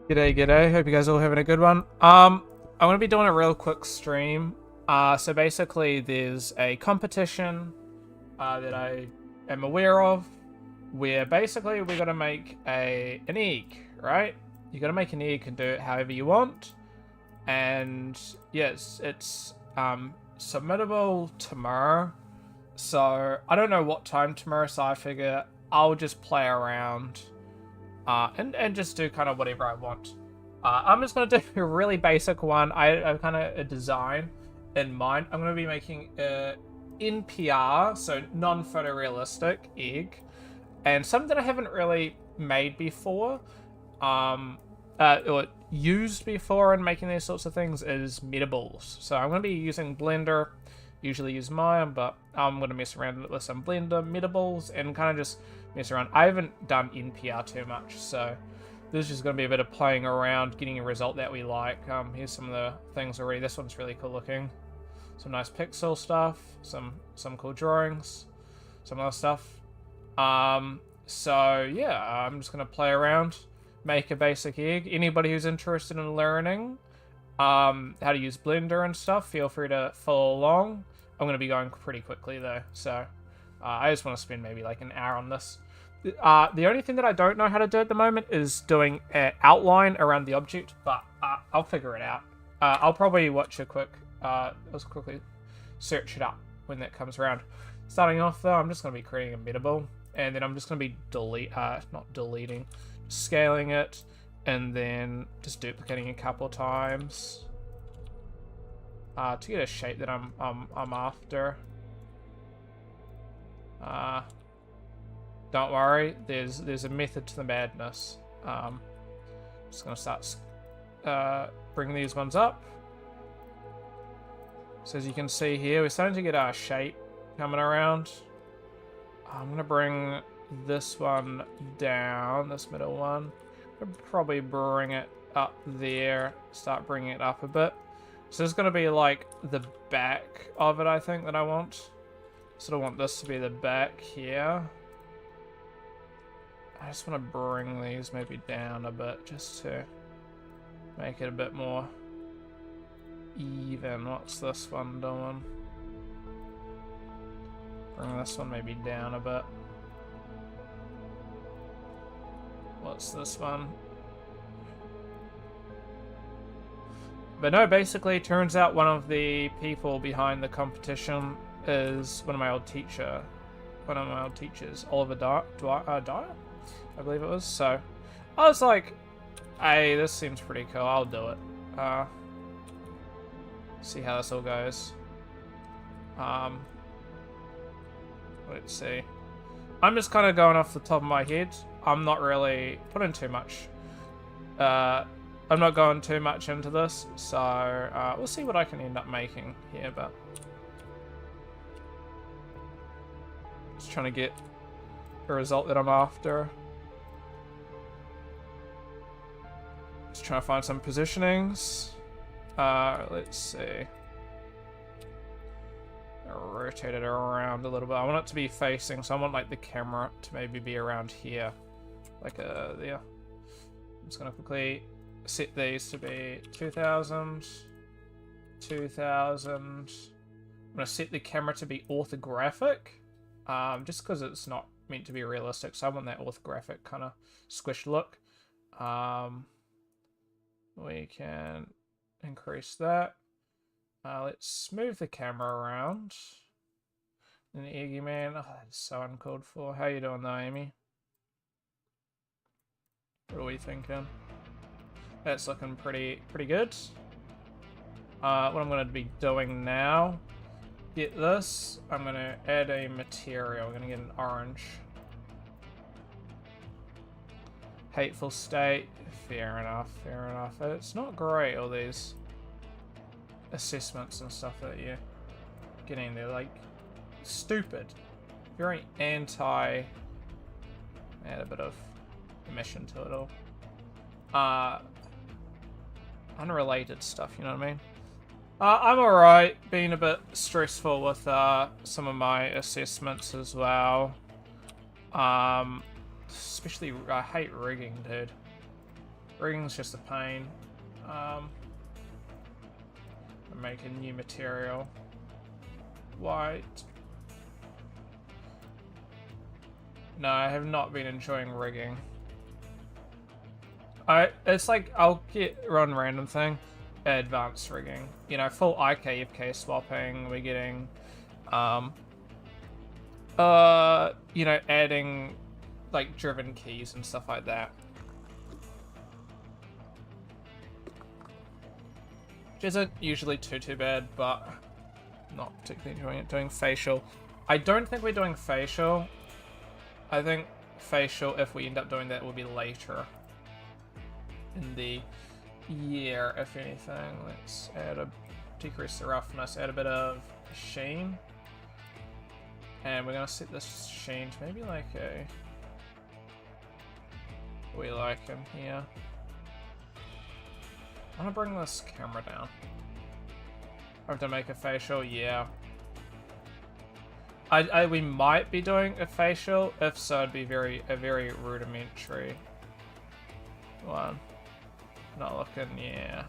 G'day, g'day. Hope you guys are all having a good one. I'm gonna be doing a real quick stream. So basically, there's a competition that I am aware of, where basically we gotta make an egg, right? You gotta make an egg and do it however you want. And yes, it's submittable tomorrow. So I don't know what time tomorrow, so I figure I'll just play around and just do kind of whatever I want. I'm just going to do a really basic one. I have kind of a design in mind. I'm going to be making a NPR, so non-photorealistic egg, and something that I haven't really made before, or used before in making these sorts of things is Medables. So I'm going to be using Blender. Usually use Maya, but I'm going to mess around with some Blender Medables and kind of just mess around. I haven't done NPR too much, so this is just going to be a bit of playing around, getting a result that we like. Here's some of the things already. This one's really cool looking. Some nice pixel stuff, some cool drawings, some other stuff. So yeah, I'm just going to play around, make a basic egg. Anybody who's interested in learning how to use Blender and stuff, feel free to follow along. I'm going to be going pretty quickly though, so I just want to spend maybe like an hour on this. The only thing that I don't know how to do at the moment is doing an outline around the object, but I'll figure it out. I'll probably watch a quick, let's quickly search it up when that comes around. Starting off though, I'm just going to be creating a metable, and then I'm just going to be not deleting, scaling it, and then just duplicating a couple times to get a shape that I'm after. Don't worry, there's a method to the madness. Just gonna start bringing these ones up. So as you can see here, we're starting to get our shape coming around. I'm gonna bring this one down, this middle one. I'll probably bring it up there, start bringing it up a bit. So this is gonna be like the back of it, I think, that I want. Sort of want this to be the back here. I just want to bring these maybe down a bit just to make it a bit more even. What's this one doing? Bring this one maybe down a bit. What's this one? But no, basically, turns out one of the people behind the competition is one of my old teachers, Oliver Dyer, I believe it was. So I was like, hey, this seems pretty cool, I'll do it. See how this all goes. Let's see. I'm just kind of going off the top of my head. I'm not really putting too much. I'm not going too much into this, so we'll see what I can end up making here, but just trying to get a result that I'm after. Just trying to find some positionings. Let's see. I'll rotate it around a little bit. I want it to be facing, so I want like the camera to maybe be around here. Like there. I'm just gonna quickly set these to be 2000, 2000. I'm gonna set the camera to be orthographic, just because it's not meant to be realistic, so I want that orthographic kind of squished look. We can increase that. Let's move the camera around. And the Eggy Man, oh, that's so uncalled for. How you doing though, Amy? What are we thinking? That's looking pretty good. What I'm going to be doing now, get this, I'm going to add a material. I'm going to get an orange. Hateful State, fair enough, fair enough. It's not great, all these assessments and stuff that you're getting there, like, stupid. Very anti, add a bit of emission to it all. Unrelated stuff, you know what I mean? I'm alright, being a bit stressful with some of my assessments as well. Especially, I hate rigging, dude. Rigging's just a pain. I'm making new material. White. No, I have not been enjoying rigging. It's like I'll run random thing, advanced rigging. You know, full IK FK swapping. We're getting, you know, adding like driven keys and stuff like that. Which isn't usually too bad, but not particularly enjoying it. Doing facial. I don't think we're doing facial. I think facial, if we end up doing that, will be later in the year, if anything. Let's decrease the roughness, add a bit of sheen. And we're gonna set this sheen to maybe like a... We like him here. I'm gonna bring this camera down. I have to make a facial, yeah. We might be doing a facial. If so, it'd be a very rudimentary one. Not looking, yeah.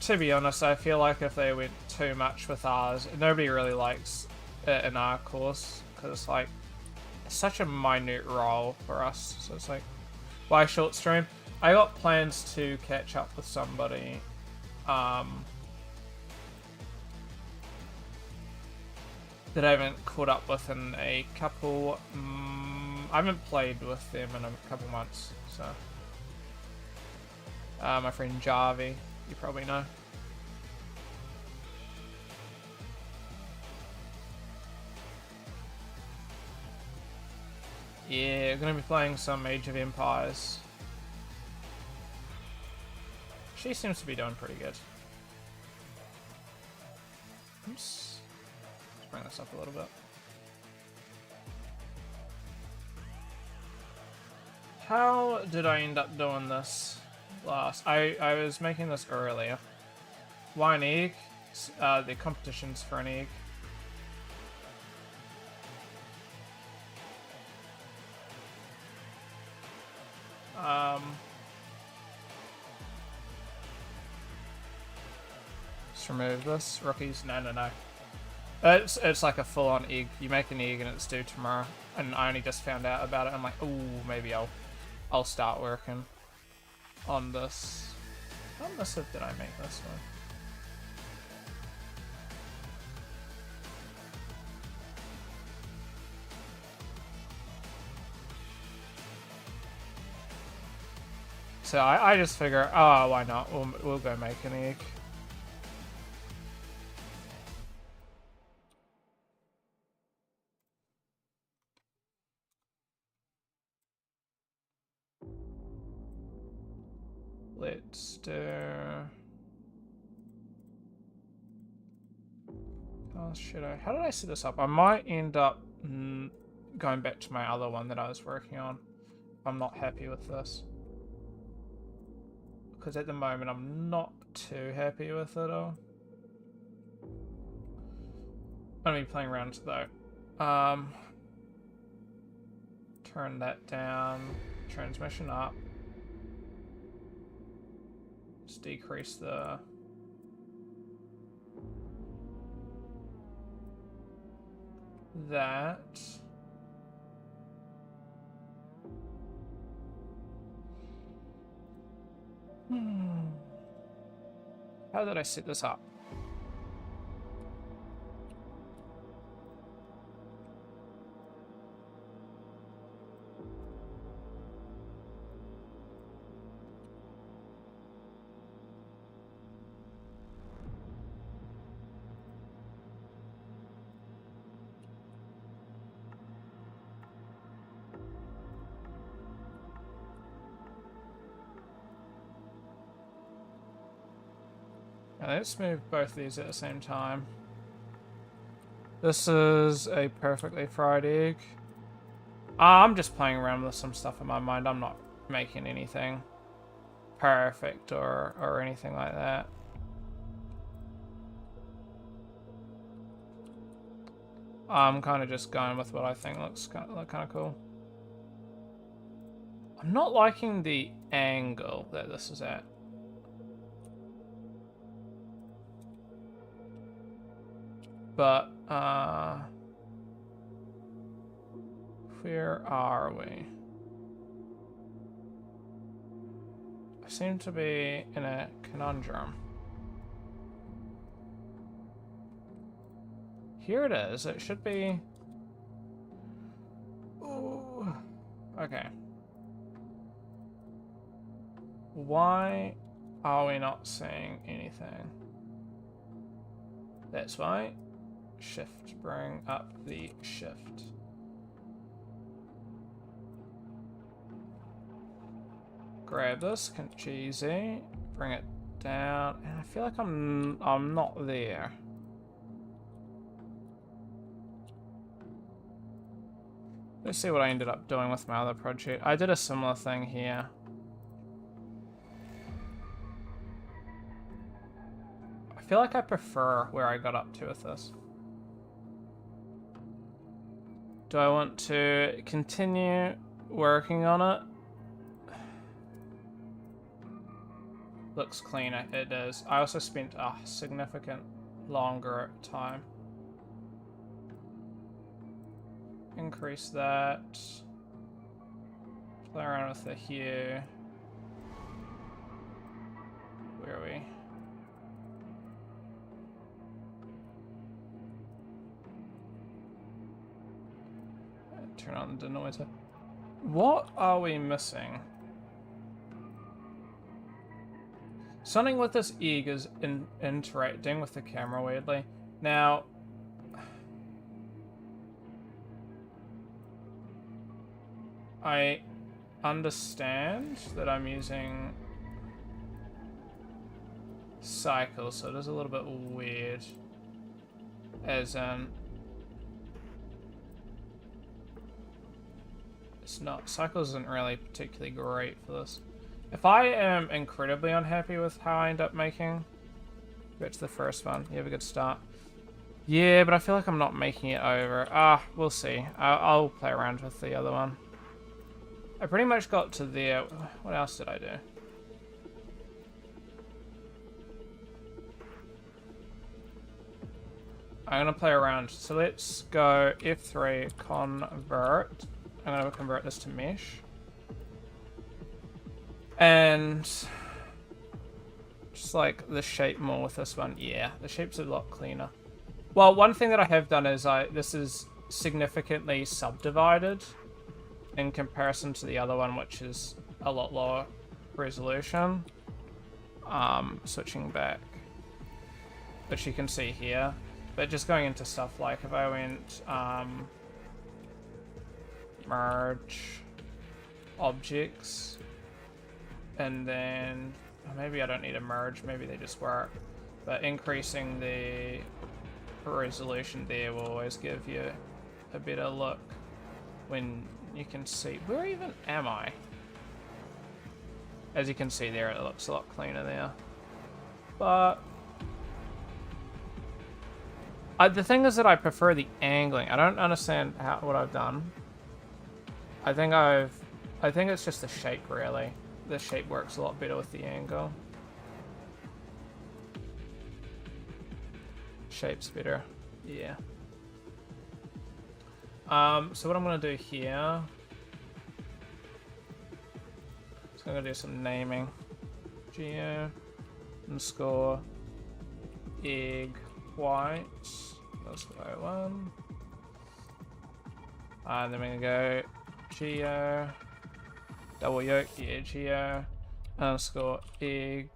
To be honest, I feel like if they went too much with ours, nobody really likes it in our course because it's like it's such a minute role for us. So it's like, why short stream? I got plans to catch up with somebody. That I haven't caught up with in a couple... I haven't played with them in a couple months, so... my friend Jarvie, you probably know. Yeah, we're gonna be playing some Age of Empires. She seems to be doing pretty good. Oops. Bring this up a little bit. How did I end up doing this last? I was making this earlier. Why an egg? The competitions for an egg. Just remove this. Rookies? No. It's like a full-on egg. You make an egg and it's due tomorrow. And I only just found out about it. I'm like, ooh, maybe I'll start working on this. How massive did I make this one? So I just figure, oh, why not? We'll go make an egg. Let's do... Oh, should I? How did I set this up? I might end up going back to my other one that I was working on. I'm not happy with this. Because at the moment I'm not too happy with it all. I'm going to be playing around though. Turn that down. Transmission up. Just decrease the... that. How did I set this up? Now let's move both these at the same time. This is a perfectly fried egg. I'm just playing around with some stuff in my mind. I'm not making anything perfect or anything like that. I'm kind of just going with what I think looks kind of cool. I'm not liking the angle that this is at. But, where are we? I seem to be in a conundrum. Here it is. It should be... Ooh. Okay. Why are we not seeing anything? That's why. Shift. Bring up the shift. Grab this, G-Z, bring it down, and I feel like I'm not there. Let's see what I ended up doing with my other project. I did a similar thing here. I feel like I prefer where I got up to with this. Do I want to continue working on it? Looks cleaner, it does. I also spent a significant longer time. Increase that. Play around with the hue. Where are we? Turn on the denoiser. What are we missing? Something with this egg is interacting with the camera weirdly. Now, I understand that I'm using cycles, so it is a little bit weird. As in, it's not, cycles isn't really particularly great for this. If I am incredibly unhappy with how I end up making, go to the first one. You have a good start. Yeah, but I feel like I'm not making it over. We'll see. I'll play around with the other one. I pretty much got to there. What else did I do? I'm gonna play around. So let's go F3 convert. I'm gonna convert this to mesh. And just like the shape more with this one. Yeah, the shape's a lot cleaner. Well, one thing that I have done is this is significantly subdivided in comparison to the other one, which is a lot lower resolution. Switching back, which you can see here. But just going into stuff like if I went merge objects, and then maybe I don't need a merge, maybe they just work. But increasing the resolution there will always give you a better look when you can see. Where even am I? As you can see there, it looks a lot cleaner there. But the thing is that I prefer the angling. I don't understand what I've done. I think it's just the shape really. The shape works a lot better with the angle. Shape's better. Yeah. So what I'm gonna do here is I'm gonna do some naming. Geo underscore egg white. Let's go 1. And then we're gonna go geo double yoke, yeah, geo underscore egg.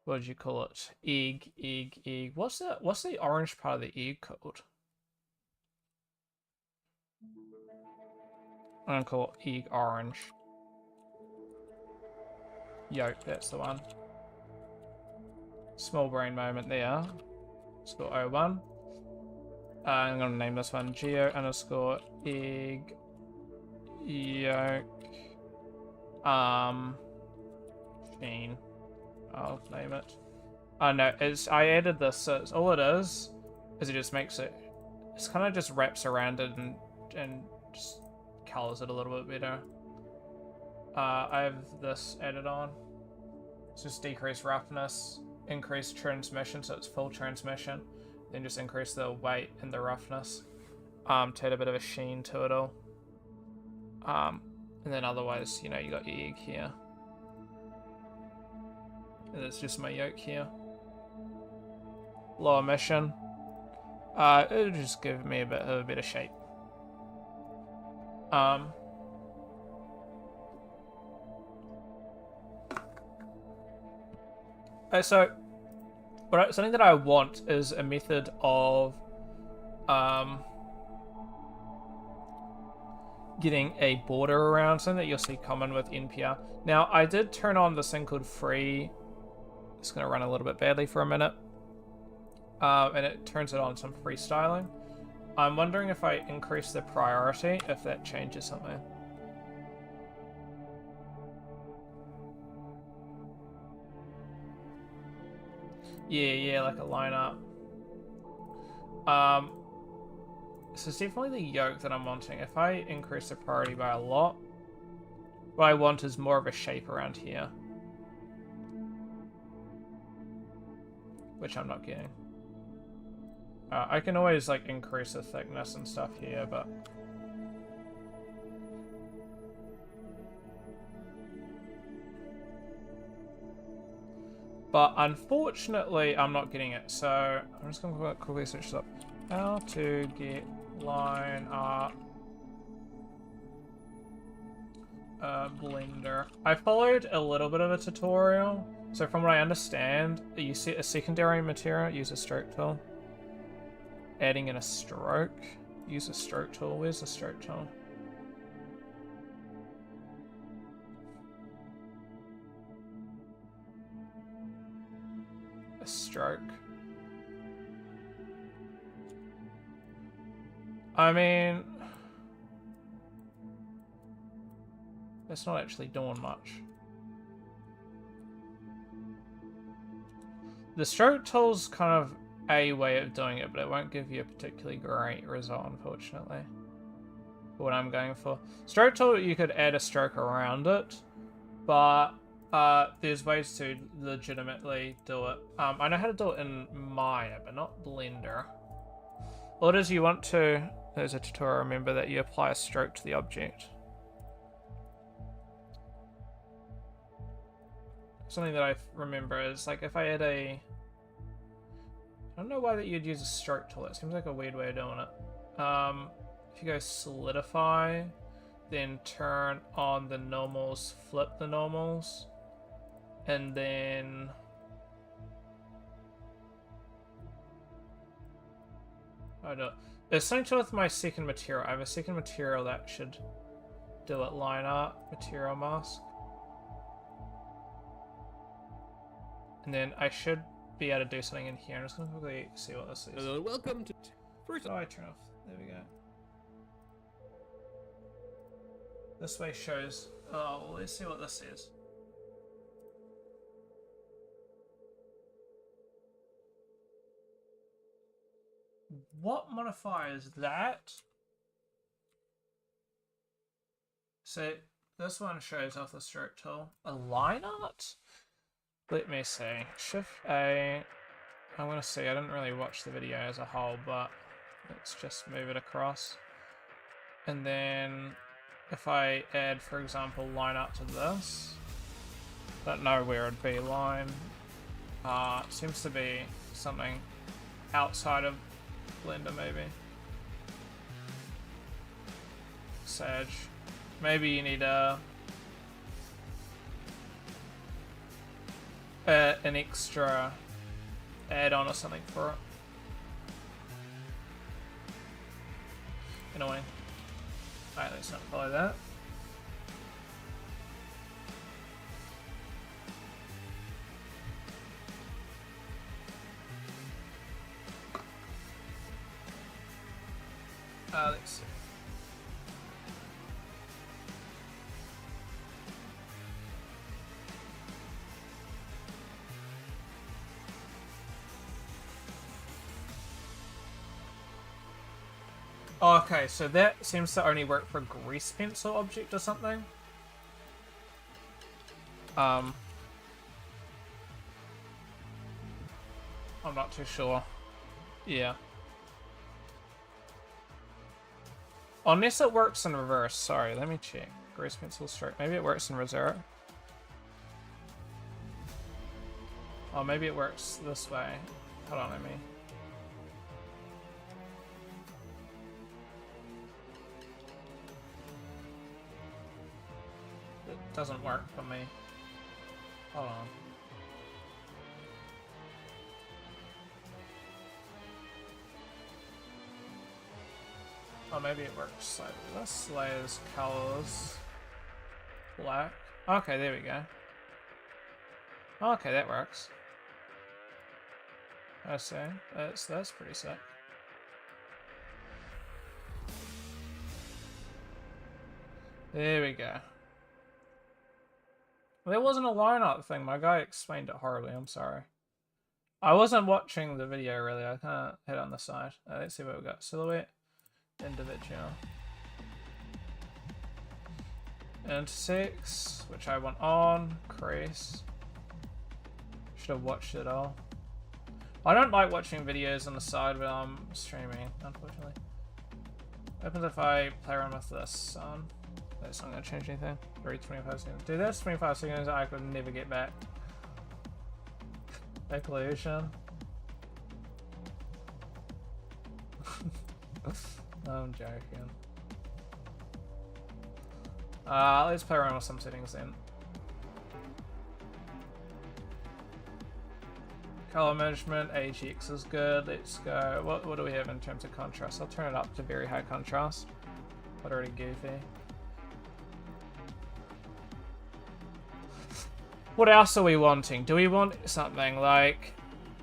What did you call it? Egg. What's the orange part of the egg called? I'm gonna call it egg orange. Yolk, that's the one. Small brain moment there. Let's go 01. I'm gonna name this one geo underscore egg yolk sheen. I'll name it. Oh no, I added this, so all it is is it just makes it, it's kind of just wraps around it and just colors it a little bit better. I have this added on. It's just decrease roughness, increase transmission, so it's full transmission, then just increase the weight and the roughness to add a bit of a sheen to it all. And then otherwise, you know, you got your egg here. And it's just my yolk here. Low emission. It'll just give me a bit of shape. So, something that I want is a method of getting a border around, something that you'll see common with NPR. Now, I did turn on this thing called free. It's going to run a little bit badly for a minute. And it turns it on some freestyling. I'm wondering if I increase the priority, if that changes something. Yeah, like a lineup. So it's definitely the yoke that I'm wanting. If I increase the priority by a lot, what I want is more of a shape around here. Which I'm not getting. I can always like increase the thickness and stuff here, but... But unfortunately, I'm not getting it, so I'm just going to quickly switch this up. How to get line art Blender. I followed a little bit of a tutorial, so from what I understand, you set a secondary material, use a stroke tool. Adding in a stroke, use a stroke tool. Where's the stroke tool? A stroke. I mean, that's not actually doing much. The stroke tool's kind of a way of doing it, but it won't give you a particularly great result, unfortunately, for what I'm going for. Stroke tool, you could add a stroke around it, but there's ways to legitimately do it. I know how to do it in Maya, but not Blender. What is you want to... There's a tutorial, remember, that you apply a stroke to the object. Something that I remember is, like, if I had a... I don't know why that you'd use a stroke tool. It seems like a weird way of doing it. If you go solidify, then turn on the normals, flip the normals, and then... I don't... There's something to do with my second material. I have a second material that should do it. Line art, material mask. And then I should be able to do something in here. I'm just going to quickly see what this is. Welcome to... First... Oh, I turn off. There we go. This way shows... Oh, well, let's see what this is. What modifier is that? So, this one shows off the stroke tool. A line art? Let me see. Shift A. I'm going to see. I didn't really watch the video as a whole, but let's just move it across. And then if I add, for example, line art to this, don't know where it'd be. Line seems to be something outside of Blender, maybe. Sag. Maybe you need an extra add-on or something for it. Annoying. Alright, let's not follow that. Let's see. Oh, okay, so that seems to only work for grease pencil object or something. I'm not too sure. Yeah. Unless it works in reverse. Sorry, let me check. Grease pencil stroke. Maybe it works in reserve. Oh, maybe it works this way. Hold on, let me. It doesn't work for me. Hold on. Oh, maybe it works like this. Layers, colors, black. Okay, there we go. Okay, that works. I see. That's pretty sick. There we go. There wasn't a lineup thing. My guy explained it horribly. I'm sorry. I wasn't watching the video really. I kind of hit on the side. Let's see what we got. Silhouette, individual, intersects, which I want on. Crease. Should have watched it all. I don't like watching videos on the side when I'm streaming, unfortunately. What happens if I play around with this? That's not going to change anything. 25 seconds. Dude, that's 25 seconds I could never get back. Occlusion. I'm joking. Let's play around with some settings then. Color management, AGX is good. Let's go. What do we have in terms of contrast? I'll turn it up to very high contrast. But already goofy. What else are we wanting? Do we want something like,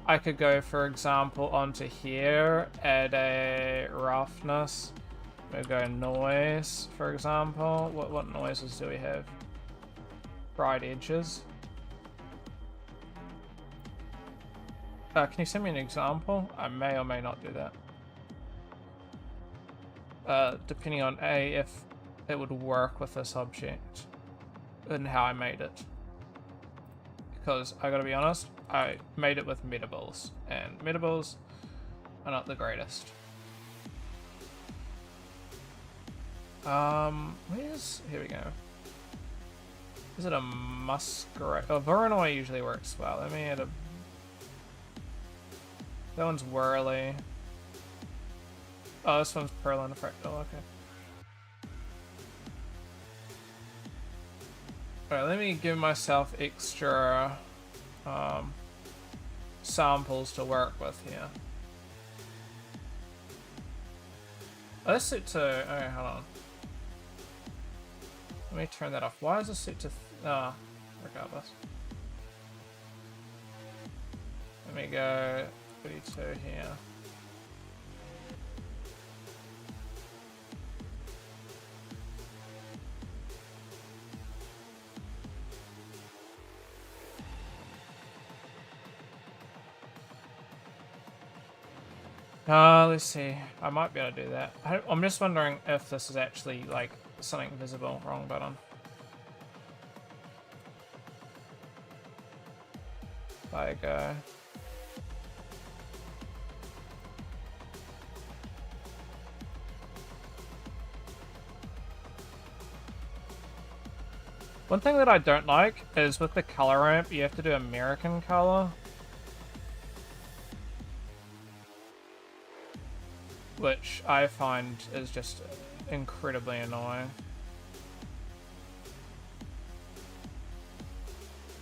I could go, for example, onto here, add a roughness. We'll go noise, for example. What noises do we have? Bright edges. Can you send me an example? I may or may not do that. Depending on if it would work with this object and how I made it. Because I gotta be honest, I made it with metables, and metables are not the greatest. Here we go. Is it a Muscarade? Oh, Voronoi usually works well. Let me add a... That one's whirly. Oh, this one's Perlin Fractal, okay. Alright, let me give myself extra samples to work with here. Oh, that's set to... Okay, hold on. Let me turn that off. Why is it set to... regardless. Let me go 32 here. Let's see. I might be able to do that. I'm just wondering if this is actually, like, something visible. Wrong button. There you go. One thing that I don't like is with the color ramp, you have to do American color. Which I find is just incredibly annoying.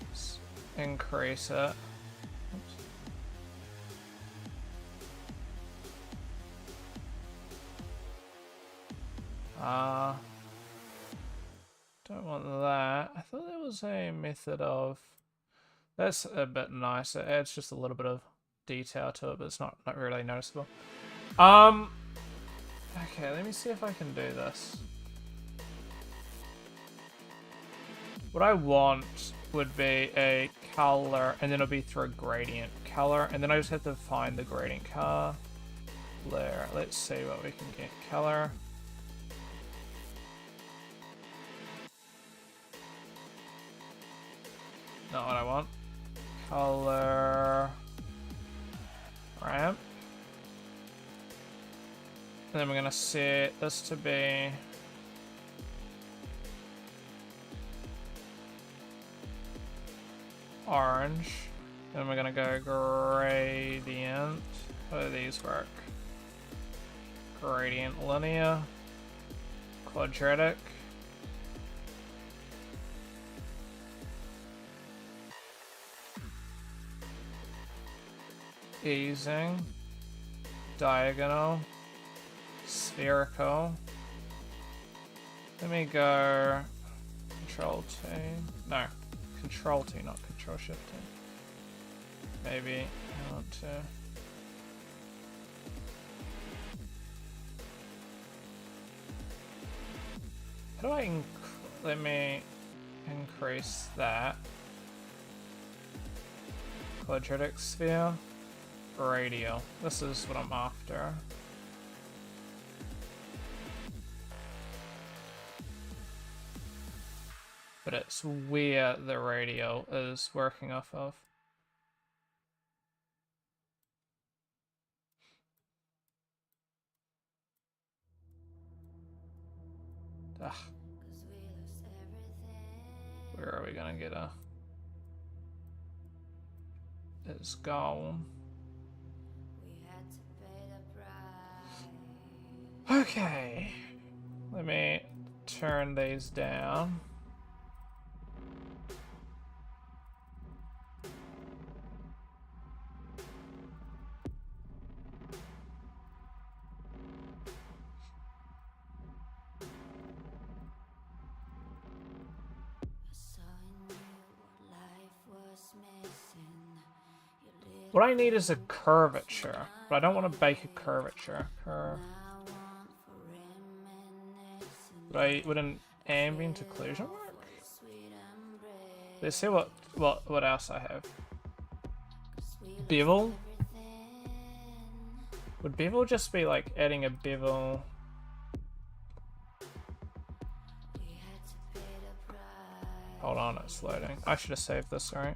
Let's increase it. Oops. Don't want that. I thought there was a method of... That's a bit nice. It adds just a little bit of detail to it, but it's not really noticeable. Okay, let me see if I can do this. What I want would be a color, and then it'll be through a gradient color, and then I just have to find the gradient color. Flare. Let's see what we can get. Color. Not what I want. Color. Ramp. And then we're going to set this to be orange. Then we're going to go gradient. How do these work? Gradient linear. Quadratic. Easing. Diagonal. Spherical. Let me go Control T. No, Control T, not Control Shift T. Maybe I want to. How do I let me increase that? Quadratic sphere. Radial. This is what I'm after. But it's where the radial is working off of. Ugh. Where are we gonna get a... It's gone. Okay. Let me turn these down. What I need is a curvature, but I don't want to bake a curvature. Would an ambient occlusion work? Let's see what else I have. Bevel? Would bevel just be like adding a bevel? Hold on, it's loading. I should have saved this, right?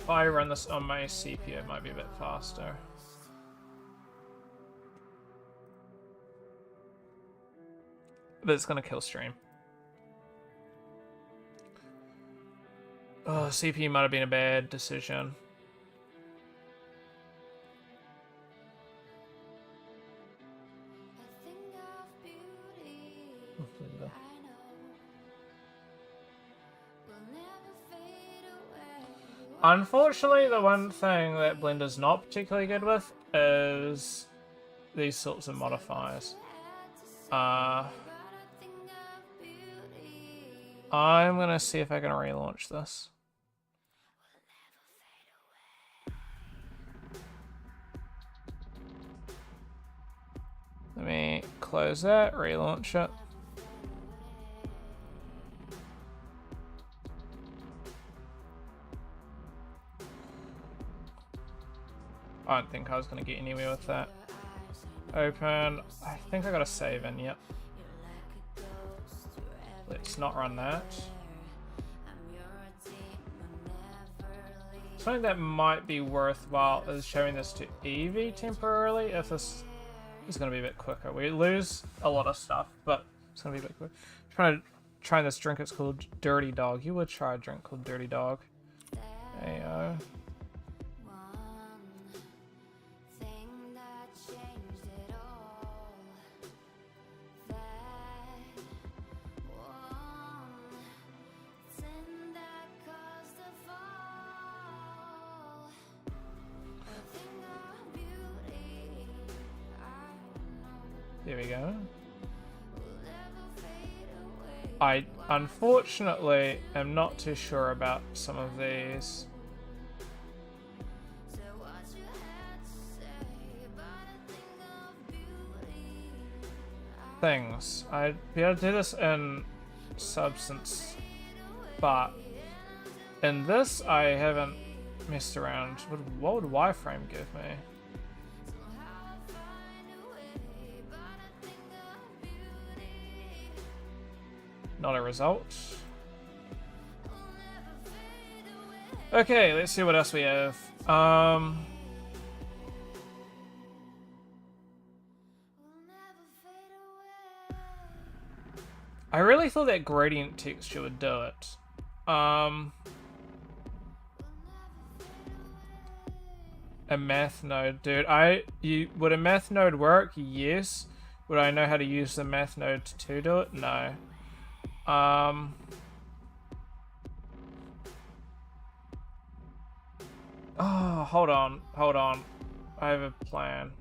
If I run this on my CPU, it might be a bit faster. But it's gonna kill stream. Oh, CPU might have been a bad decision. Unfortunately, the one thing that Blender's not particularly good with is these sorts of modifiers. I'm gonna see if I can relaunch this. Let me close that, relaunch it. I don't think I was going to get anywhere with that. Open. I think I got a save in, yep. Let's not run that. Something that might be worthwhile is showing this to Eevee temporarily, if this is going to be a bit quicker. We lose a lot of stuff, but it's going to be a bit quicker. Trying this drink, it's called Dirty Dog. You would try a drink called Dirty Dog. AO. There we go. I unfortunately am not too sure about some of these. things. I'd be able to do this in Substance, but in this I haven't messed around. What would wireframe give me? Not a result. Okay, let's see what else we have. I really thought that gradient texture would do it. A math node, dude. Would a math node work? Yes. Would I know how to use the math node to do it? No. Oh, hold on. I have a plan.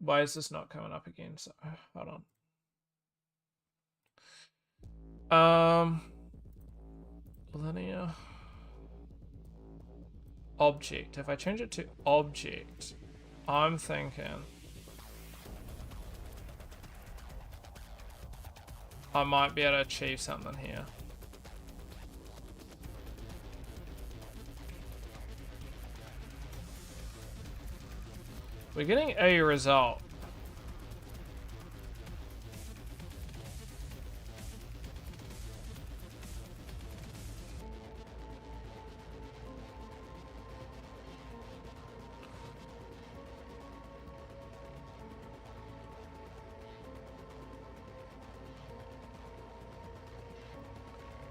Why is this not coming up again? So, hold on. Linear. Object. If I change it to object, I'm thinking I might be able to achieve something here. We're getting a result.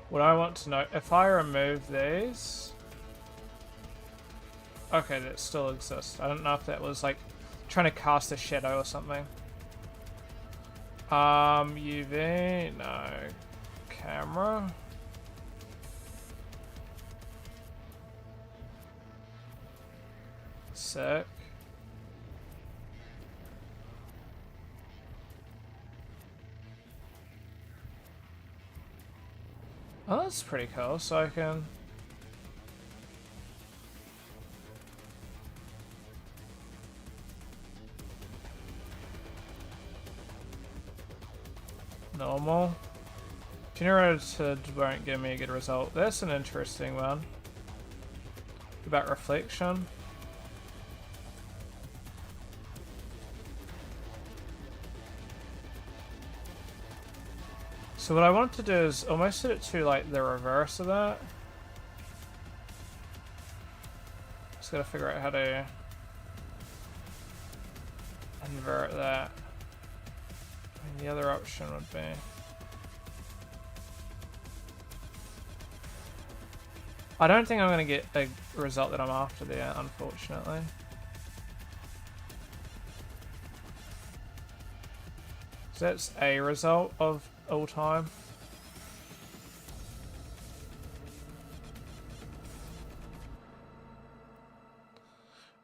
What I want to know, if I remove these... Okay, that still exists. I don't know if that was like trying to cast a shadow or something. UV, no. Camera. Sick. Oh, that's pretty cool. So I can... Normal. Generated won't give me a good result. That's an interesting one. About reflection. So what I want to do is almost set it to like the reverse of that. Just gotta figure out how to invert that. I mean, the other option would be... I don't think I'm gonna get a result that I'm after there, unfortunately. So that's a result of all time.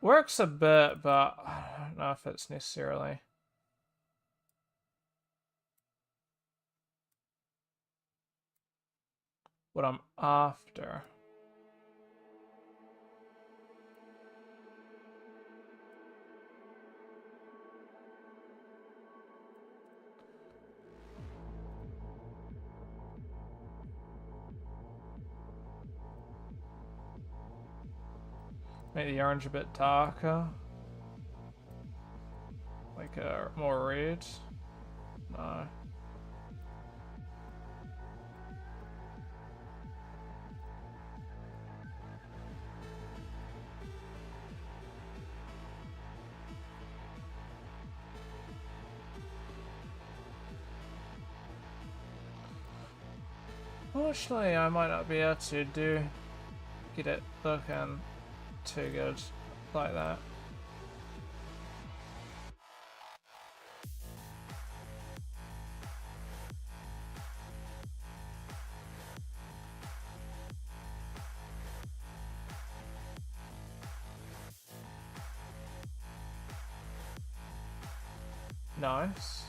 Works a bit, but I don't know if it's necessarily what I'm after. Make the orange a bit darker. Like a more red. No. Unfortunately, I might not be able to get it looking too good like that. Nice.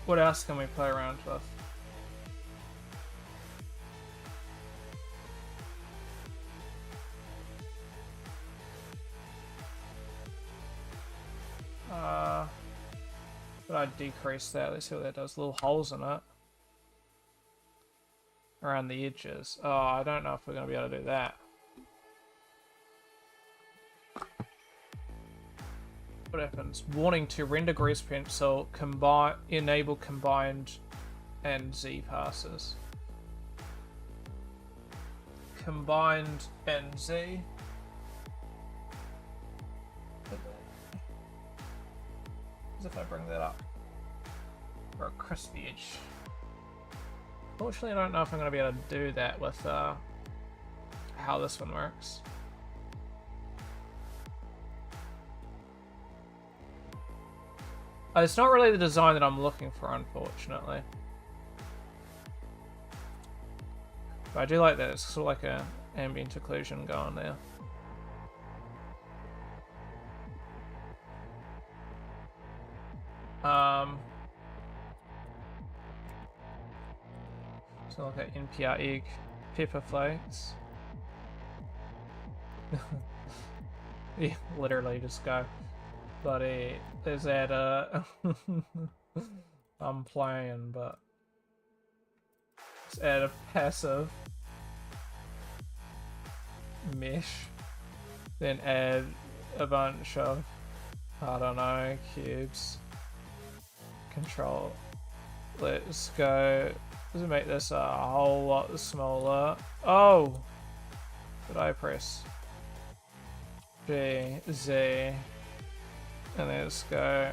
What else can we play around with? But I decrease that. Let's see what that does. Little holes in it. Around the edges. Oh, I don't know if we're going to be able to do that. What happens? Warning to render grease pencil. Enable combined and Z passes. Combined and Z. As if I bring that up. For a crispy edge. Fortunately, I don't know if I'm going to be able to do that with how this one works. It's not really the design that I'm looking for, unfortunately. But I do like that. It's sort of like an ambient occlusion going there. So look at NPR egg, pepper flakes. Yeah, literally just go. Bloody, there's that, I'm playing, but let's add a passive mesh, then add a bunch of, I don't know, cubes. Control. Let's go. Let's make this a whole lot smaller. Oh! Did I press B, Z? And let's go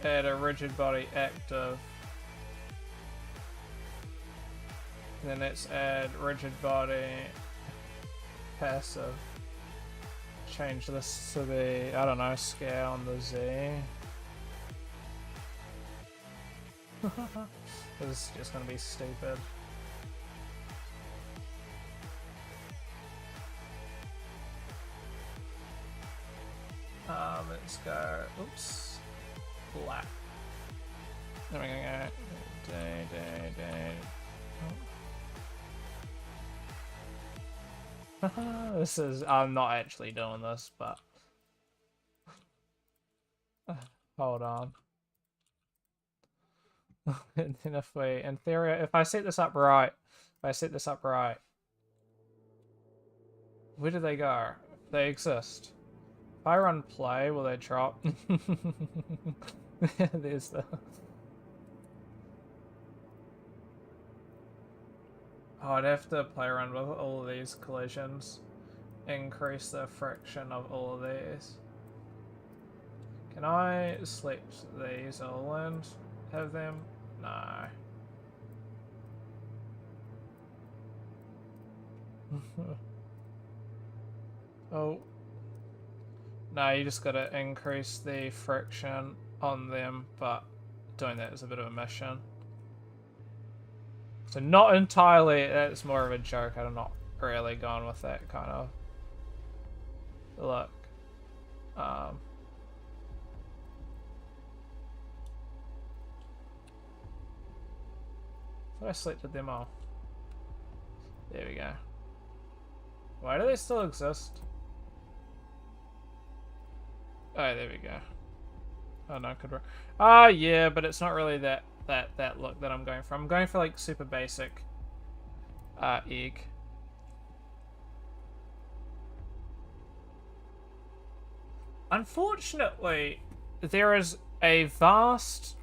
add a rigid body active. And then let's add rigid body passive. Change this to be, I don't know, scale on the Z. This is just gonna be stupid. Let's go. Oops. Black. Then we're gonna go. This is. I'm not actually doing this, but. Hold on. And then if we, in theory, if I set this up right, where do they go? They exist. If I run play, will they drop? There's the... Oh, I'd have to play around with all of these collisions. Increase the friction of all of these. Can I select these all and have them? No. Oh. No, you just gotta increase the friction on them, but doing that is a bit of a mission. So not entirely, that's more of a joke. I'm not really going with that kind of look. I selected them all. There we go. Why do they still exist? Oh, there we go. Oh no, could work. Ah, yeah, but it's not really that look that I'm going for. I'm going for like super basic egg. Unfortunately, there is a vast.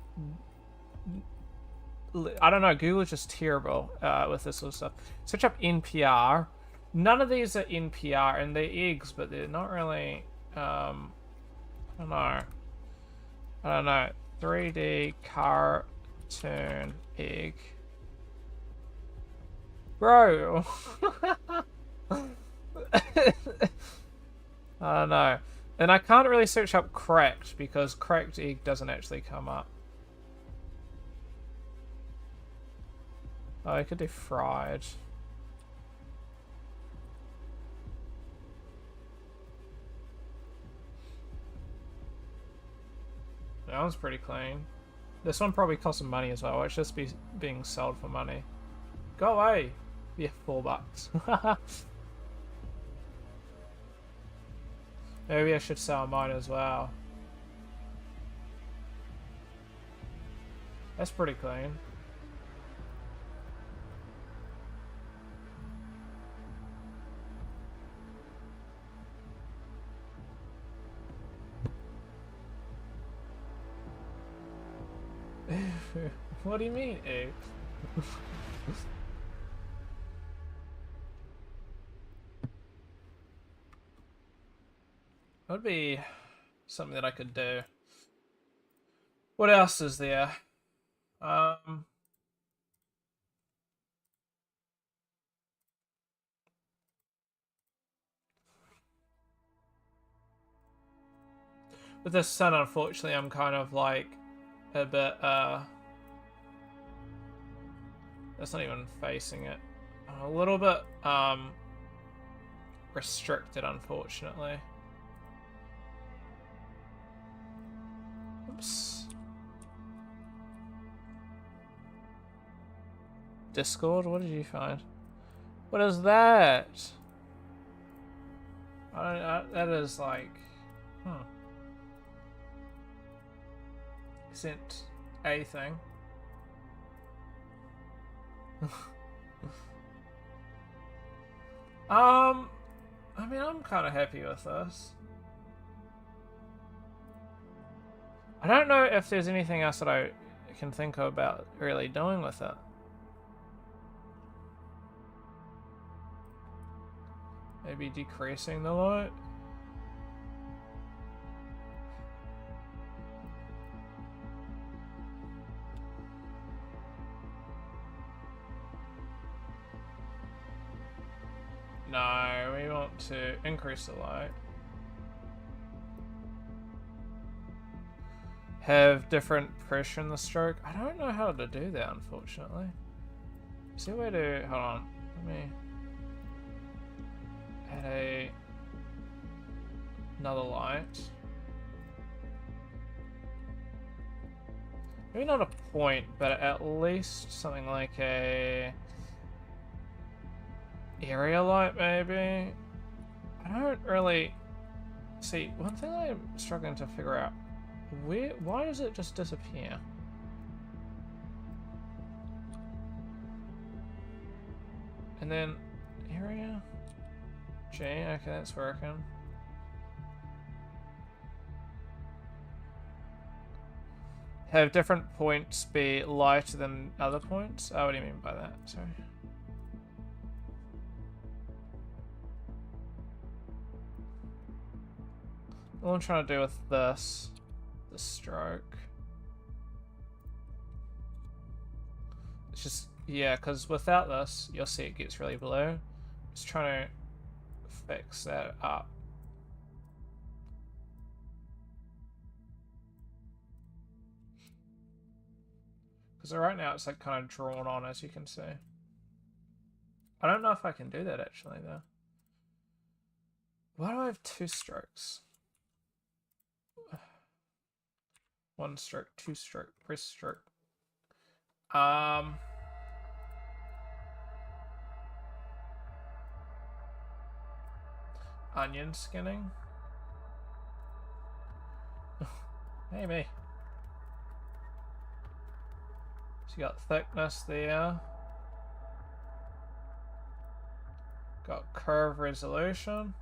I don't know, Google is just terrible with this sort of stuff. Search up NPR. None of these are NPR, and they're eggs, but they're not really, I don't know. 3D cartoon egg. Bro! I don't know. And I can't really search up cracked, because cracked egg doesn't actually come up. Oh, I could do fried. That one's pretty clean. This one probably costs some money as well. It's just being sold for money. Go away! Yeah, $4. Maybe I should sell mine as well. That's pretty clean. What do you mean, ew? Would be something that I could do. What else is there? With this sun, unfortunately, I'm kind of like a bit, that's not even facing it. I'm a little bit, restricted, unfortunately. Oops. Discord, what did you find? What is that? That is like, Isn't a thing. I mean, I'm kind of happy with this. I don't know if there's anything else that I can think about really doing with it. Maybe decreasing the light. No, we want to increase the light. Have different pressure in the stroke. I don't know how to do that, unfortunately. Is there a way to... Hold on. Let me... add another light. Maybe not a point, but at least something like a... area light, maybe? I don't really... See, one thing I'm struggling to figure out... Why does it just disappear? And then... area? G, okay, that's working. Have different points be lighter than other points? Oh, what do you mean by that? Sorry. What I'm trying to do with this, the stroke. It's just, yeah, because without this, you'll see it gets really blue. Just trying to fix that up. Because right now it's like kind of drawn on, as you can see. I don't know if I can do that actually though. Why do I have two strokes? One stroke, two stroke, press stroke. Onion skinning. Hey me. So you got thickness there. Got curve resolution.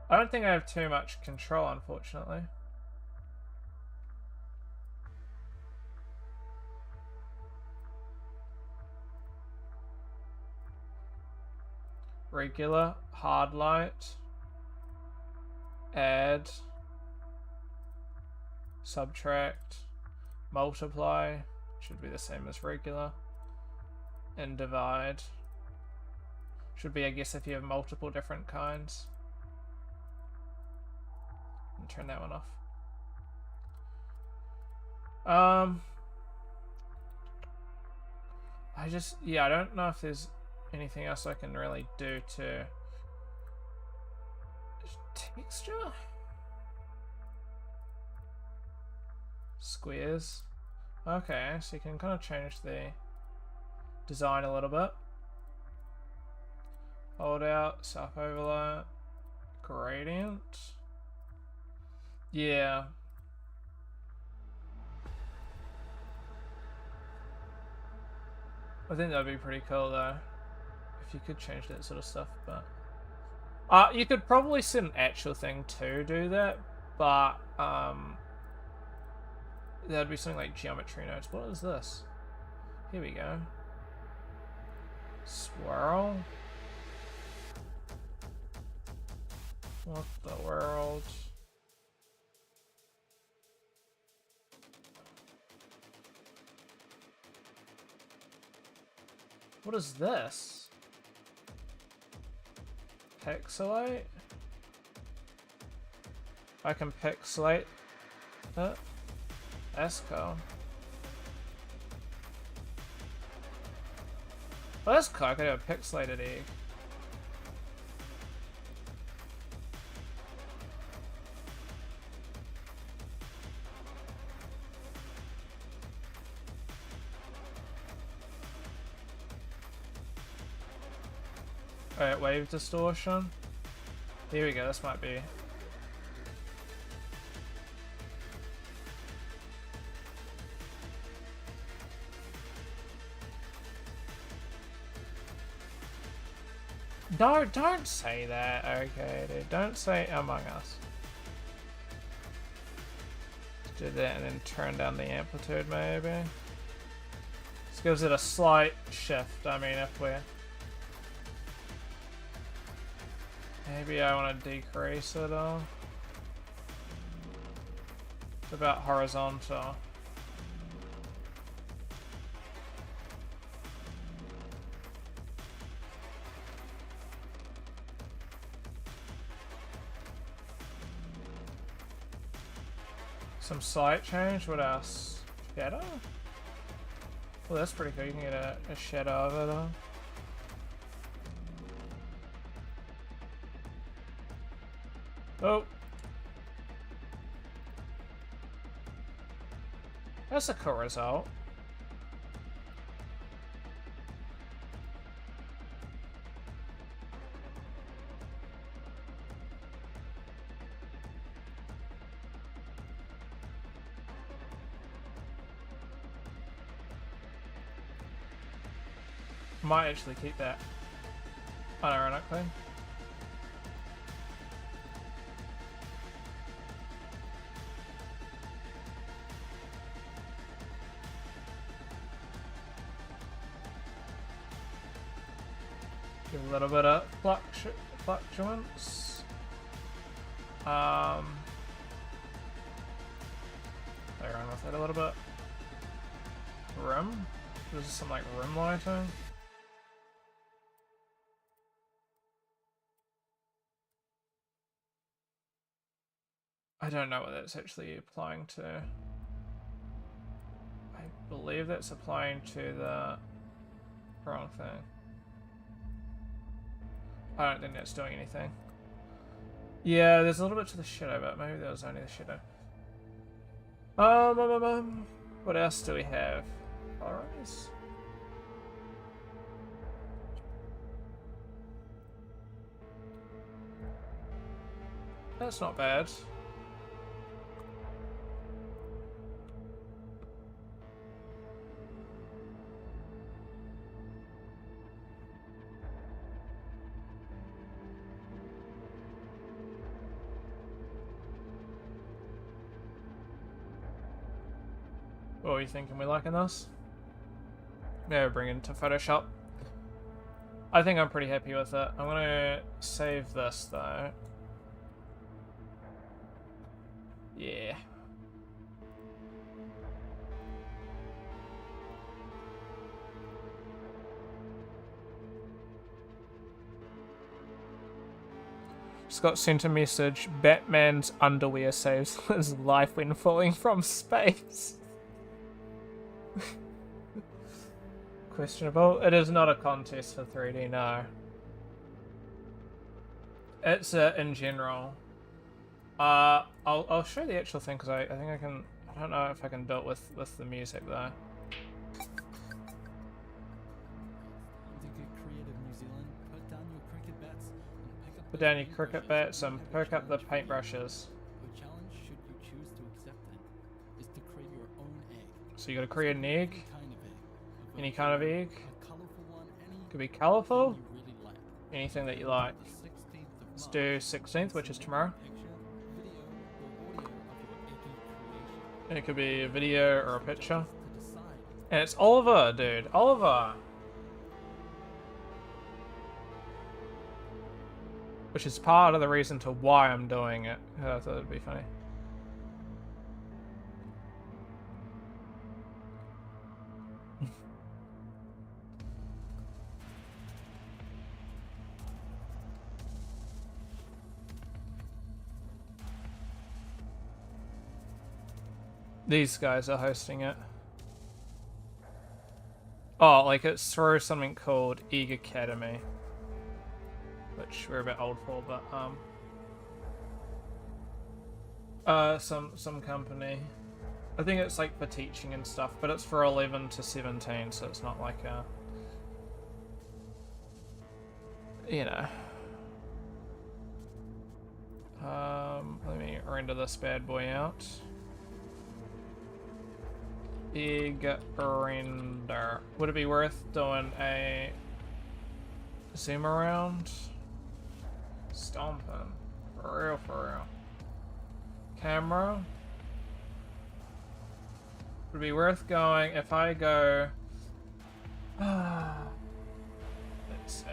I don't think I have too much control, unfortunately. Regular, hard light, add, subtract, multiply, should be the same as regular, and divide. Should be, I guess, if you have multiple different kinds. And turn that one off. I don't know if there's anything else I can really do to texture. squares. Okay, so you can kind of change the design a little bit. Hold out, self overlay, gradient. Yeah. I think that'd be pretty cool though, if you could change that sort of stuff, but... you could probably set an actual thing to do that, but, that'd be something like geometry nodes. What is this? Here we go. Swirl? What the world? What is this? Pixelate? I can pixelate it? That's cool. Oh, that's cool. I could have a pixelated egg. Alright, wave distortion. Here we go, this might be. No, don't say that, okay, dude. Don't say Among Us. Do that and then turn down the amplitude, maybe. This gives it a slight shift. I mean, if we're... Maybe I want to decrease it all. It's about horizontal. Some slight change. What else? Shadow? Well, that's pretty cool. You can get a shadow of it all. Oh. That's a cool result. Might actually keep that unironically. Give a little bit of fluctuance. Play around with it a little bit. Rim? This is some like rim lighting. I don't know what that's actually applying to. I believe that's applying to the wrong thing. I don't think that's doing anything. Yeah, there's a little bit to the shadow, but maybe that was only the shadow. What else do we have? Colorize. That's not bad. What are you thinking? We liking this? Yeah, bring it into Photoshop. I think I'm pretty happy with it. I'm gonna save this though. Yeah. Scott sent a message. Batman's underwear saves his life when falling from space. Questionable. It is not a contest for 3D, no. It's in general. I'll show the actual thing because I think I can I don't know if I can do it with the music though. To get creative, New Zealand. Put down your cricket bats and pick up. Put down your cricket bats and pick up the paintbrushes. Your challenge, should you choose to accept it, is to create your own egg. So you gotta create an egg. Any kind of egg. Any kind of egg. A colorful one, any Could be colorful. you really like. Anything that you like. The 16th of Let's March, do 16th, which is tomorrow. picture, video, or audio of your eggy creation. And it could be a video or a picture. To decide And it's Oliver, dude. Oliver. Which is part of the reason to why I'm doing it. I thought it'd be funny. These guys are hosting it. Oh, like it's through something called Egg Academy. Which we're a bit old for, but some company. I think it's like for teaching and stuff, but it's for 11 to 17, so it's not like a, you know. Let me render this bad boy out. Egg render. Would it be worth doing a zoom around? Stomping. For real, for real. Camera. Would it be worth going if I go... let's see.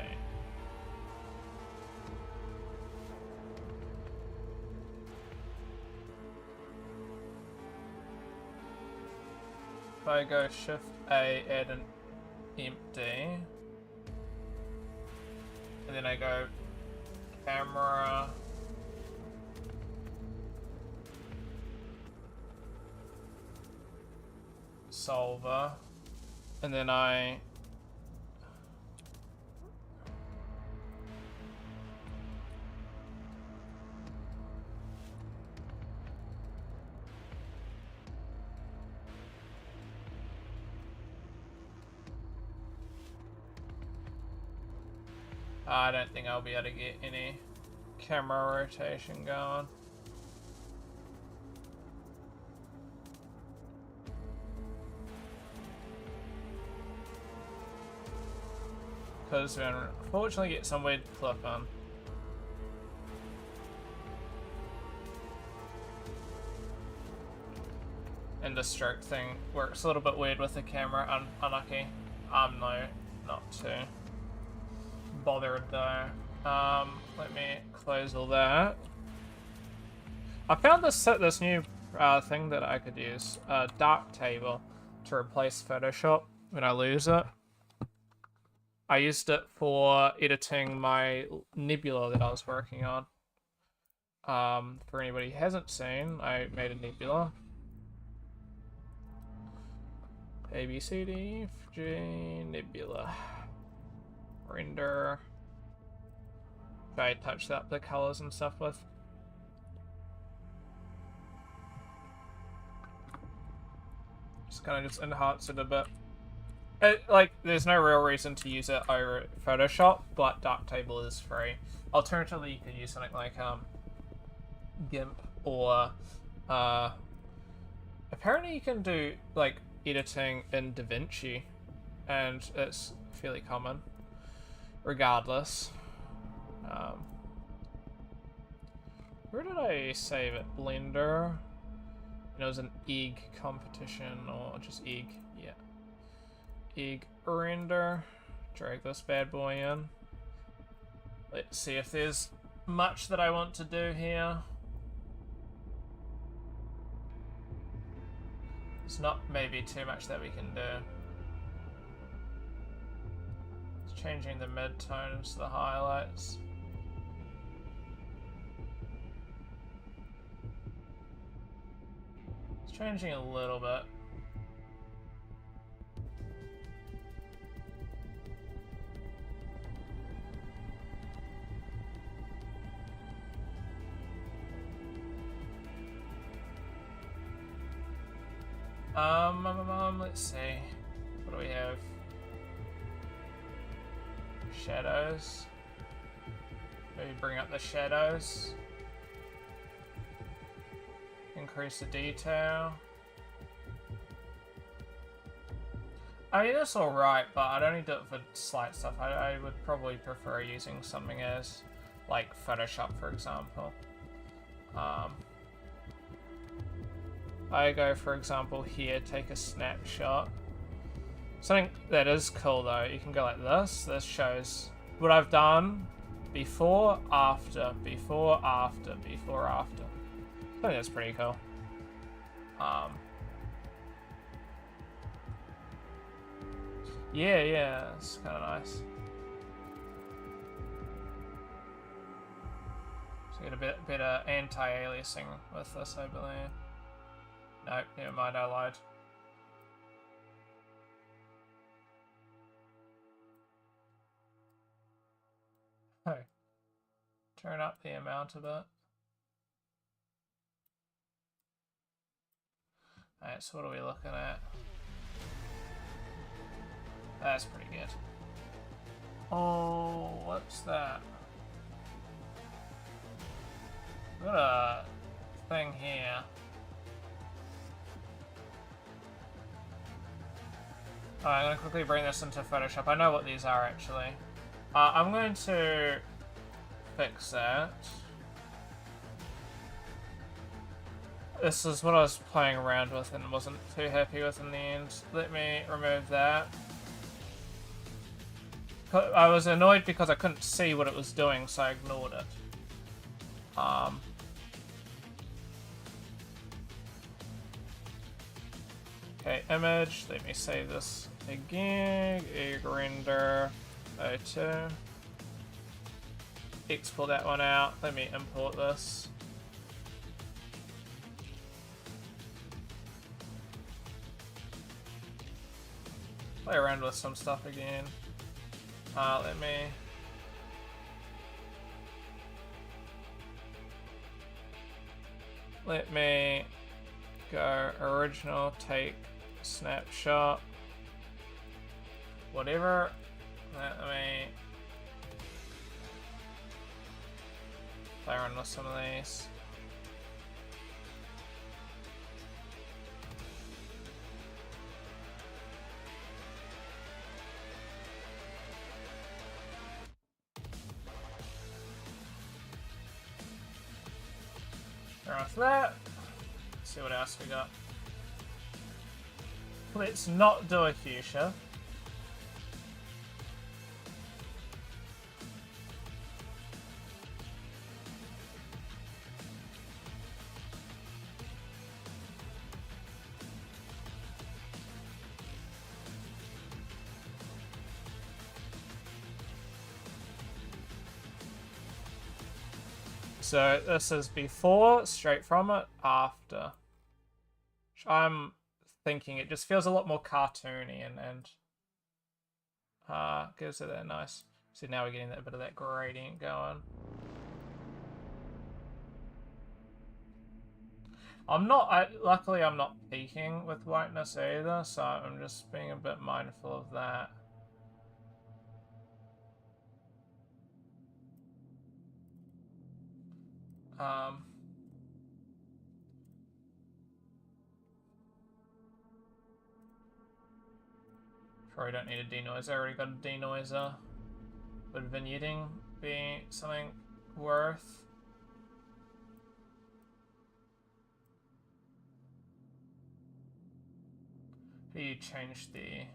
If I go Shift A, add an empty. And then I go camera. Solver. And then I don't think I'll be able to get any camera rotation going. Because we unfortunately get some weird clip on. And the stroke thing works a little bit weird with the camera. Unlucky. No, not too bothered though. Let me close all that. I found this new thing that I could use, Darktable, to replace Photoshop when I lose it. I used it for editing my nebula that I was working on. For anybody who hasn't seen, I made a nebula. A, B, C, D, F, G, nebula. Render. I touched up the colors and stuff with. Just kind of just enhance it a bit. Like, there's no real reason to use it over Photoshop, but Darktable is free. Alternatively, you could use something like GIMP or apparently you can do like editing in DaVinci, and it's fairly common. Regardless, where did I save it? Blender. And it was an egg competition, or just egg. Yeah. Egg render. Drag this bad boy in. Let's see if there's much that I want to do here. There's not maybe too much that we can do. It's changing the mid-tones to the highlights. It's changing a little bit. Let's see. What do we have? Shadows. Maybe bring up the shadows. Increase the detail. I mean, that's alright, but I'd only do it for slight stuff. I would probably prefer using something as, like, Photoshop, for example. I go, for example, here, take a snapshot. Something that is cool, though, you can go like this. This shows what I've done before, after, before, after, before, after. I think that's pretty cool. Yeah, it's kind of nice. So you get a bit better anti-aliasing with this, I believe. Nope, never mind, I lied. Oh. Turn up the amount of it. Alright, so what are we looking at? That's pretty good. Oh, what's that? Got a thing here. Alright, I'm going to quickly bring this into Photoshop. I know what these are, actually. I'm going to fix that. This is what I was playing around with and wasn't too happy with in the end. Let me remove that. I was annoyed because I couldn't see what it was doing, so I ignored it. Okay, image. Let me save this again. Egg render 02. Export that one out. Let me import this. Play around with some stuff again. Let me go original, take snapshot, whatever. Let me play around with some of these. Off that. Let's see what else we got. Let's not do a fuchsia. So this is before, straight from it, after. Which I'm thinking it just feels a lot more cartoony and gives it that nice. So now we're getting that bit of that gradient going. Luckily I'm not peaking with whiteness either, so I'm just being a bit mindful of that. Probably don't need a denoiser. I already got a denoiser. Would vignetting be something worth? How do you change the...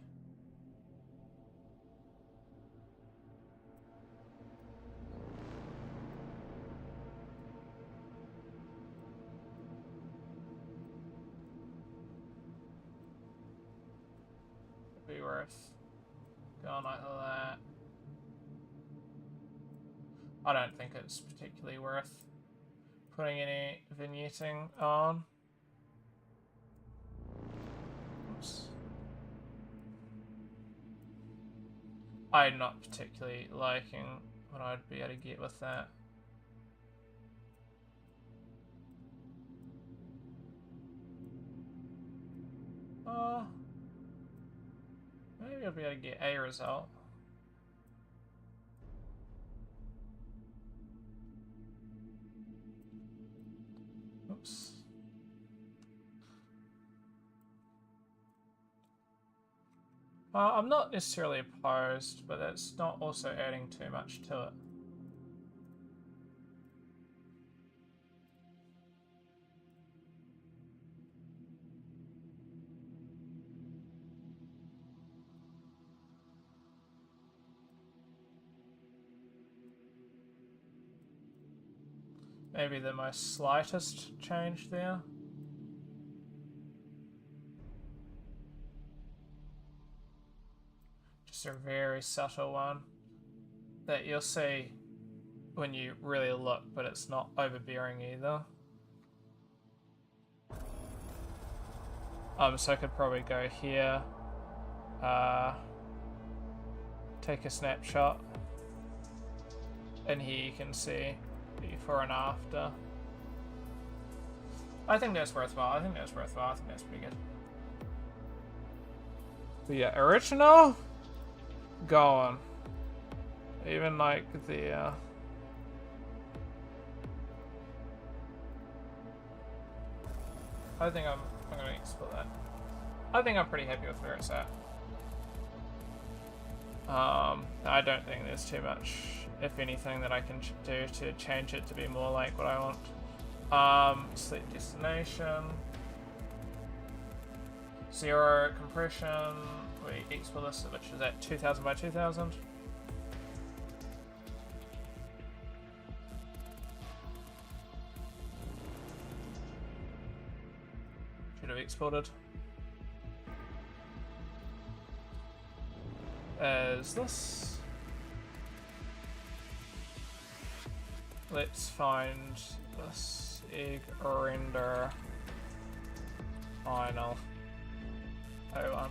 Be worth going like that. I don't think it's particularly worth putting any vignetting on. Oops. I'm not particularly liking what I'd be able to get with that. Maybe I'll be able to get a result. Oops. I'm not necessarily opposed, but that's not also adding too much to it. Maybe the most slightest change there. Just a very subtle one that you'll see when you really look, but it's not overbearing either. So I could probably go here, take a snapshot, and here you can see before and after. I think that's worthwhile. I think that's pretty good. But yeah, original, going. Even like the I think I'm gonna export that. I think I'm pretty happy with where it's at. I don't think there's too much, if anything, that I can do to change it to be more like what I want. Sleep destination. 0 compression. We export this, which is at 2000 by 2000. Should have exported. As this. Let's find this egg render final. Oh,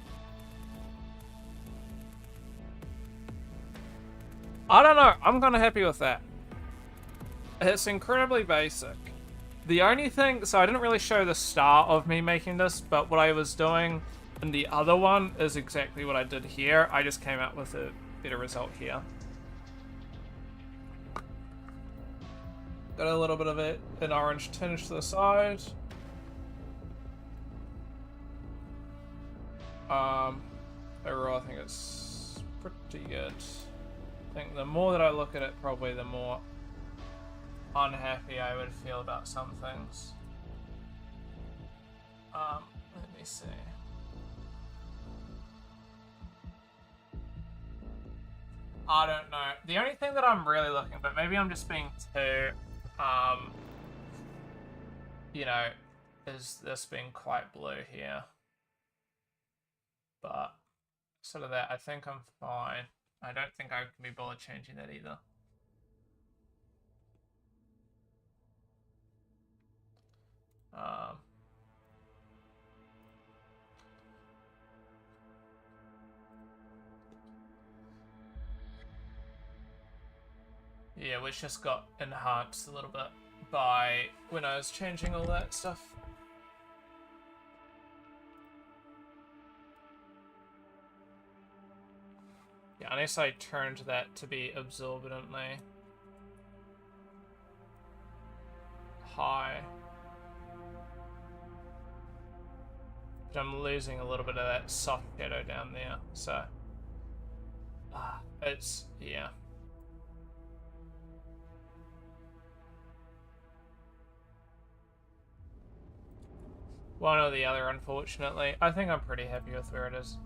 I don't know. I'm kind of happy with that. It's incredibly basic. The only thing, so I didn't really show the start of me making this, but what I was doing in the other one is exactly what I did here. I just came out with a better result here. Got a little bit of an orange tinge to the side. Overall, I think it's pretty good. I think the more that I look at it, probably the more unhappy I would feel about some things. Let me see. I don't know. The only thing that I'm really looking, but maybe I'm just being too, you know, is this being quite blue here. But sort of that, I think I'm fine. I don't think I can be bothered changing that either. Yeah, which just got enhanced a little bit by when I was changing all that stuff. Yeah, unless I turned that to be absorbently high. But I'm losing a little bit of that soft shadow down there, so it's, yeah. One or the other, unfortunately. I think I'm pretty happy with where it is.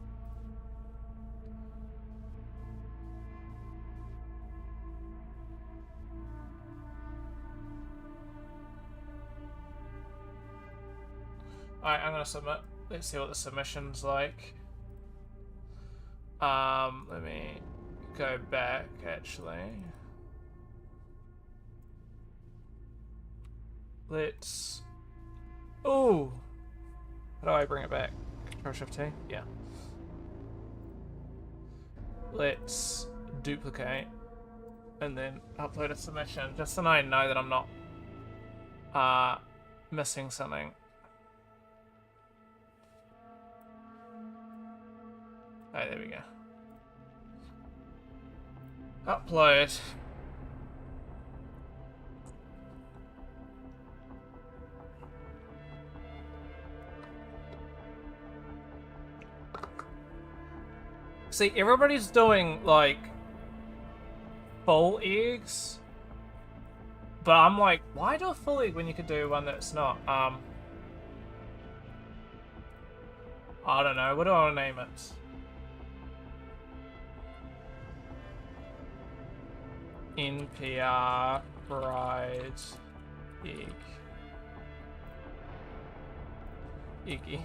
Alright, I'm gonna submit. Let's see what the submission's like. Let me go back, actually. Let's... Ooh! How do I bring it back? Control-Shift-T? Yeah. Let's duplicate and then upload a submission, just so I know that I'm not missing something. Alright, there we go. Upload. See, everybody's doing, like, full eggs. But I'm like, why do a full egg when you could do one that's not? I don't know. What do I want to name it? NPR fried egg. Eggy.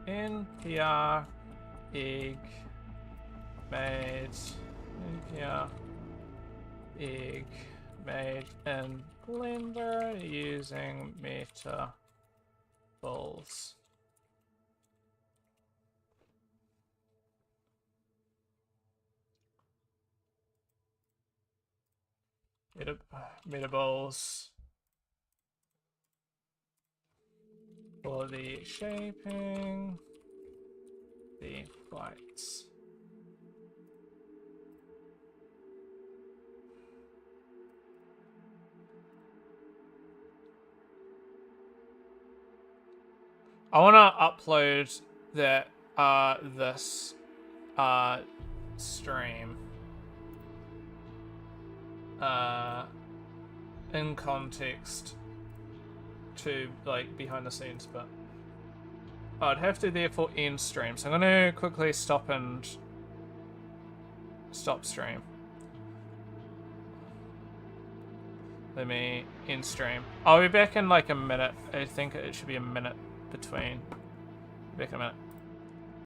NPR egg made. NPR egg made in Blender using meta balls. Meta balls for the shaping the flights. I want to upload that this stream in context to like behind the scenes, but I'd have to therefore end stream. So I'm gonna quickly stop stream. Let me end stream. I'll be back in like a minute. I think it should be a minute between. Back in a minute.